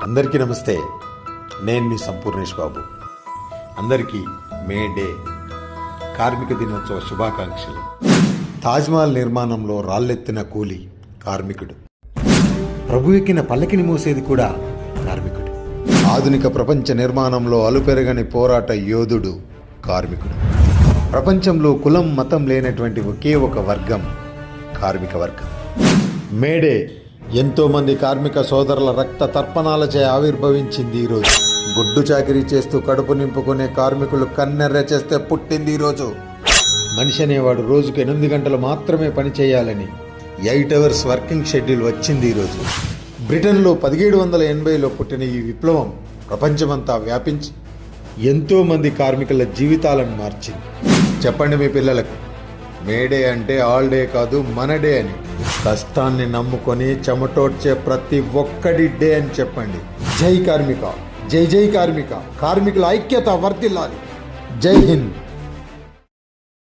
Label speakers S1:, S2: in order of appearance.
S1: అందరికీ నమస్తే. నేను మీ సంపూర్ణేష్ బాబు. అందరికీ మే డే కార్మిక దినోత్సవ శుభాకాంక్షలు. తాజ్మహల్ నిర్మాణంలో రాళ్ళెత్తిన కూలి కార్మికుడు. ప్రభు ఎక్కిన పల్లకిని మోసేది కూడా కార్మికుడు. ఆధునిక ప్రపంచ నిర్మాణంలో అలుపెరగని పోరాట యోధుడు కార్మికుడు. ప్రపంచంలో కులం మతం లేనటువంటి ఒకే ఒక వర్గం కార్మిక వర్గం. మేడే ఎంతోమంది కార్మిక సోదరుల రక్త తర్పణాలచే ఆవిర్భవించింది ఈరోజు. గుడ్డు చాకిరీ చేస్తూ కడుపు నింపుకునే కార్మికులు కన్నెర్ర చేస్తే పుట్టింది ఈరోజు. మనిషి అనేవాడు రోజుకు 8 గంటలు మాత్రమే పని చేయాలని 8 అవర్స్ వర్కింగ్ షెడ్యూల్ వచ్చింది ఈరోజు. బ్రిటన్లో 1780లో పుట్టిన ఈ విప్లవం ప్రపంచమంతా వ్యాపించి ఎంతోమంది కార్మికుల జీవితాలను మార్చింది. చెప్పండి మీ పిల్లలకు, మేడే అంటే ఆల్ డే కాదు, మన డే అని. కష్టాన్ని నమ్ముకొని చెమటోడ్చే ప్రతి ఒక్కడి డే అని చెప్పండి. జై కార్మిక, జై జై కార్మిక, కార్మికుల ఐక్యత వర్ధిల్లాలి. జై హింద్.